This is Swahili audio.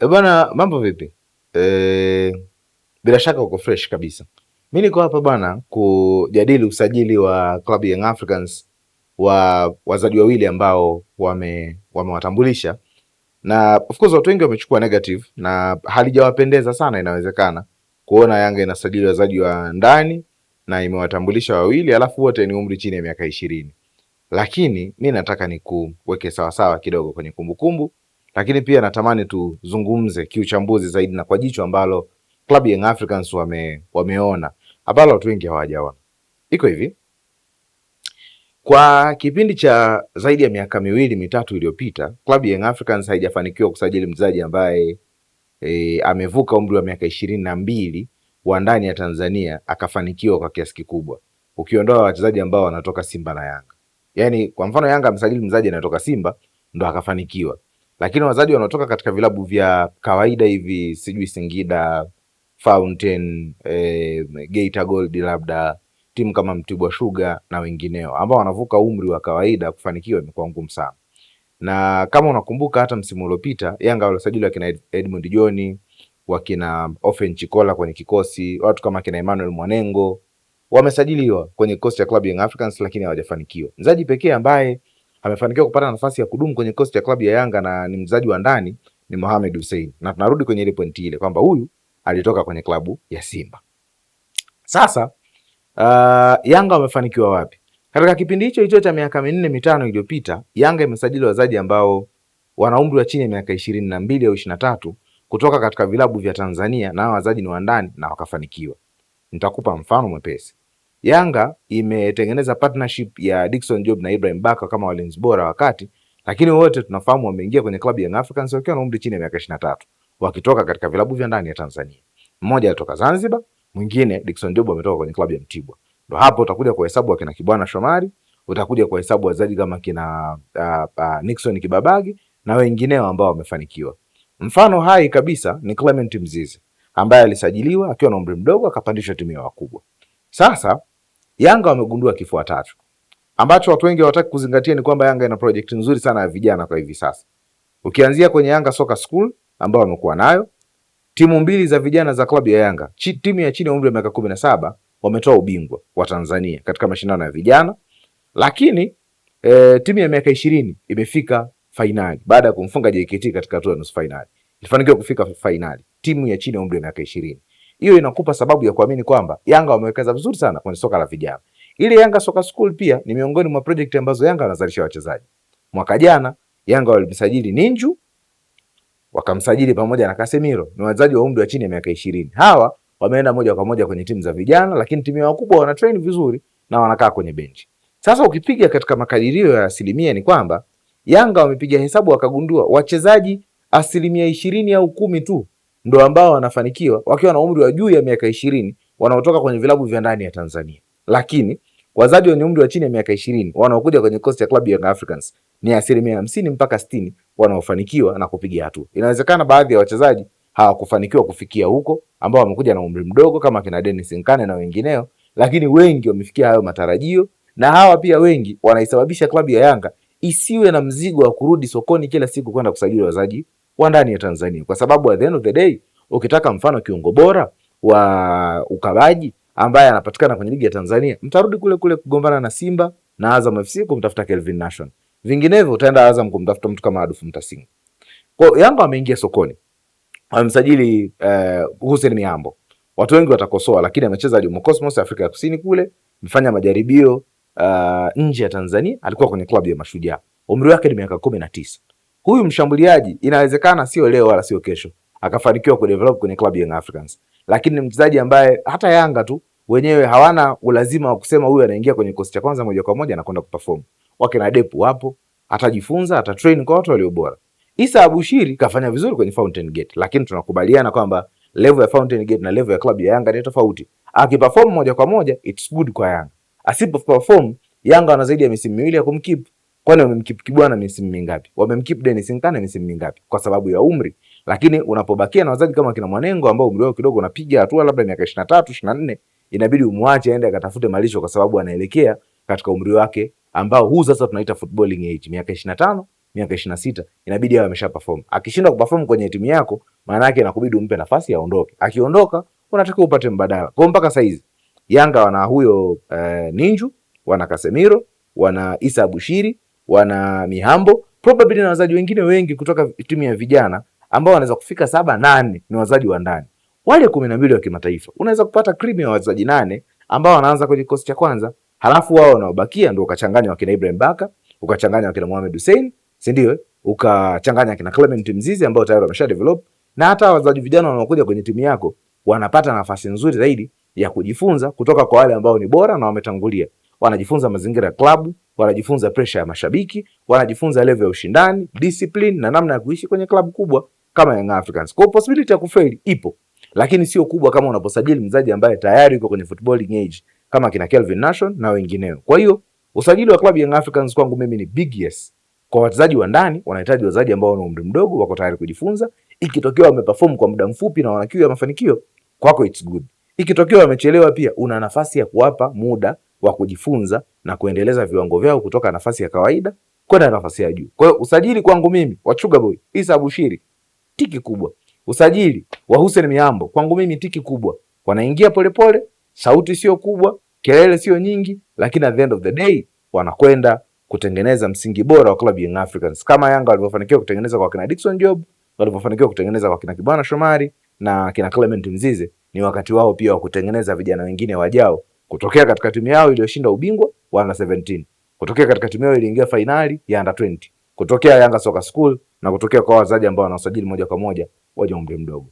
Bwana, mambo vipi? Bila shaka uko fresh kabisa. Mi niko hapa bwana kujadili usajili wa klabu Young Africans wa wachezaji wawili ambao wamewatambulisha, na of course watu wengi wamechukua negative na halijawapendeza sana. Inawezekana kuona Yanga inasajili wachezaji wa ndani na imewatambulisha wawili, alafu wote ni umri chini ya miaka 20, lakini mi nataka nikuweke sawasawa kidogo kwenye kumbukumbu, lakini pia natamani tuzungumze kiuchambuzi zaidi na kwa jicho ambalo Club Young Africans wameona ambalo watu wengi hawajaona. Iko hivi, kwa kipindi cha zaidi ya miaka 2-3 iliyopita, Club Young Africans haijafanikiwa kusajili mchezaji ambaye amevuka umri wa miaka 22 wa ndani ya Tanzania akafanikiwa kwa kiasi kikubwa, ukiondoa wachezaji ambao wanatoka Simba na Yanga. Yani kwa mfano Yanga amesajili mchezaji anatoka Simba ndo akafanikiwa, lakini wachezaji wanaotoka katika vilabu vya kawaida hivi, sijui Singida, Fountain, Geita Gold, labda timu kama Mtibwa Sugar na wengineo ambao wanavuka umri wa kawaida, kufanikiwa imekuwa ngumu sana. Na kama unakumbuka hata msimu uliopita Yanga walisajili wakina Edmund John, wakina Ofen Chikola kwenye kikosi, watu kama kina Emmanuel Mwanengo wamesajiliwa kwenye kikosi cha Club Young Africans, lakini hawajafanikiwa. Mchezaji pekee ambaye amefanikiwa kupata nafasi ya kudumu kwenye kikosi cha klabu ya Yanga na ni mchezaji wa ndani ni Mohamed Hussein, na tunarudi kwenye ile pointi ile kwamba huyu alitoka kwenye klabu ya Simba. Sasa Yanga wamefanikiwa wapi? Katika kipindi hicho cha miaka 4-5 iliyopita, Yanga imesajili wachezaji ambao wana umri wa chini ya miaka 22 au 23 kutoka katika vilabu vya Tanzania, na wachezaji ni wa ndani na wakafanikiwa. Nitakupa mfano mwepesi. Yanga imetengeneza partnership ya Dickson Job na Ibrahim Baka kama walinzi bora wakati, lakini wote tunafahamu wameingia kwenye klabu ya Young Africans wakiwa na umri chini ya miaka 23, wakitoka katika vilabu vya ndani ya Tanzania. Mmoja alitoka Zanzibar, mwingine Dickson Job ametoka kwenye klabu ya Mtibwa. Ndio hapo utakuja kuhesabu akina Kibwana Shomari, utakuja kuhesabu wachezaji kama kina Nixon Kibabagi na wengineo ambao wamefanikiwa. Mfano hai kabisa ni Clement Mzize ambaye alisajiliwa akiwa na umri mdogo akapandishwa timu ya wakubwa. Sasa Yanga wamegundua kifuatacho ambacho watu wengi hawataki kuzingatia, ni kwamba Yanga ina project nzuri sana ya vijana kwa hivi sasa. Ukianzia kwenye Yanga Soccer School ambao wamekuwa nayo timu mbili za vijana za klabu ya Yanga, timu ya chini ya umri wa miaka 17 wametoa ubingwa wa Tanzania katika mashindano ya vijana, lakini timu ya miaka 20 imefika fainali baada ya kumfunga JKT katika hatua ya nusu fainali. Ilifanikiwa kufika fainali timu ya chini ya umri wa miaka 20. Hiyo inakupa sababu ya kuamini kwamba Yanga wamewekeza vizuri sana kwenye soka la vijana. Ile Yanga Soccer School pia ni miongoni mwa project ambazo Yanga wanazalisha wachezaji. Mwaka jana Yanga walimsajili Ninju, wakamsajili pamoja na Casemiro, ni wachezaji wa umri wa chini ya miaka 20. Hawa wameenda moja kwa moja kwenye timu za vijana, lakini timu ya wakubwa wana train vizuri na wanakaa kwenye benchi. Sasa ukipiga katika makadirio ya asilimia ni kwamba Yanga wamepiga hesabu wakagundua wachezaji 20% au 10 tu ndo ambao wanafanikiwa wakiwa na umri wa juu ya miaka 20 wanaotoka kwenye vilabu vya ndani ya Tanzania. Lakini wachezaji wenye umri wa chini ya miaka 20 wanaokuja kwenye kikosi cha Club Young Africans ni 50 mpaka 60 wanaofanikiwa na kupiga hatua. Inawezekana baadhi ya wachezaji hawakufanikiwa kufikia huko ambao wamekuja na umri mdogo kama kina Dennis Nkane na wengineo, lakini wengi wamefikia hayo matarajio, na hawa pia wengi wanaisababisha klabu ya Yanga isiwe na mzigo wa kurudi sokoni kila siku kwenda kusajili wachezaji wa ndani ya Tanzania, kwa sababu at the end of the day ukitaka mfano kiungo bora wa ukabaji ambaye anapatikana kwenye ligi ya Tanzania, mtarudi kule kule kugombana na Simba na Azam FC kumtafuta Kelvin Nation. Vinginevyo utaenda Azam kumtafuta mtu kama Adolf Mtasinga. Kwa Yanga wameingia sokoni, wamemsajili Hussein Mihambo. Watu wengi watakosoa, lakini amecheza Jommo Cosmos Afrika ya Kusini kule, mfanya majaribio nje ya Tanzania, alikuwa kwenye klabu ya Mashujaa. Umri wake ni miaka 19. Huyu mshambuliaji inawezekana sio leo wala sio kesho akafanikiwa kudevelop kwenye klabu ya Young Africans, lakini ni mchezaji ambaye hata Yanga tu wenyewe hawana ulazima wa kusema huyu anaingia kwenye kikosi cha kwanza moja kwa moja na kwenda kuperform. Wake na Depu wapo, atajifunza, atatrain kwa watu walio bora. Issa Abushiri kafanya vizuri kwenye Fountain Gate, lakini tunakubaliana kwamba level ya Fountain Gate na level ya klabu ya Yanga ni tofauti. Akiperform moja kwa moja it's good kwa Yanga. Asipoperform, Yanga wana zaidi ya misimu 2 ya kumkeep. Kwani wamemkeep Kibwana misimu mingapi? Wamemkeep Dennis Nkane misimu mingapi? Kwa sababu ya umri. Lakini unapobakia na wachezaji kama kina Mwanengo ambao umri wao kidogo unapiga hatua labda miaka 23, 24, inabidi umwache aende akatafute malisho, kwa sababu anaelekea katika umri wake ambao huu sasa tunaita footballing age, miaka 25 miaka 26 inabidi awe amesha perform. Akishindwa kuperform kwenye timu yako, maana yake inakubidi umpe nafasi aondoke. Akiondoka unatakiwa upate mbadala. Kwa mpaka saizi Yanga wana huyo Ninju, wana Casemiro, wana Isa Abushiri, wana Mihambo, probably na wazaji wengine wengi kutoka timu ya vijana ambao wanaweza kufika 7-8 ni wazaji wa ndani. Wale 12 wa kimataifa unaweza kupata cream ya wazaji 8 ambao wanaanza kwenye kikosi cha kwanza, halafu wao wanaobakia ndio ukachanganya wakina Ibrahim Baka, ukachanganya wakina Mohamed Hussein, si ndio? Ukachanganya wakina Clement Mzizi ambao tayari wamesha develop, na hata wazaji vijana wanaokuja kwenye timu yako wanapata nafasi nzuri zaidi ya kujifunza kutoka kwa wale ambao ni bora na wametangulia. Wanajifunza mazingira ya klabu, wanajifunza pressure ya mashabiki, wanajifunza level ya ushindani, discipline na namna ya kuishi kwenye klabu kubwa kama Young Africans. Kwa possibility ya kufail ipo, lakini sio kubwa kama unaposajili mchezaji ambaye tayari yuko kwenye footballing age kama kina Kelvin Nation na wengineo. Kwa hiyo usajili wa klabu Young Africans kwangu mimi ni big yes. Kwa wachezaji wa ndani wanahitaji wachezaji ambao wana umri mdogo, wako tayari kujifunza. Ikitokea wameperform kwa muda mfupi na wana kiu ya mafanikio, kwako it's good. Ikitokea wamechelewa, pia una nafasi ya kuwapa muda wa kujifunza na kuendeleza viwango vyao kutoka nafasi ya kawaida kwenda nafasi ya juu. Kwa hiyo usajili kwangu mimi wa Sugar Boy Isa Abushiri tiki kubwa. Usajili wa Hussein Mihambo kwangu mimi tiki kubwa. Wanaingia polepole, sauti sio kubwa, kelele sio nyingi, lakini at the end of the day wanakwenda kutengeneza msingi bora wa klabu Young Africans. Kama Yanga walivyofanikiwa kutengeneza kwa kina Dickson Job, walivyofanikiwa kutengeneza kwa kina Kibwana Shomari na kina Clement Mzize, ni wakati wao pia wa kutengeneza vijana wengine wajao kutokea katika timu yao iliyoshinda ubingwa wa under 17, kutokea katika timu yao iliingia finali ya under 20, kutokea Yanga Soccer School na kutokea kwa wazaji ambao wanasajili moja kwa moja waje umri mdogo.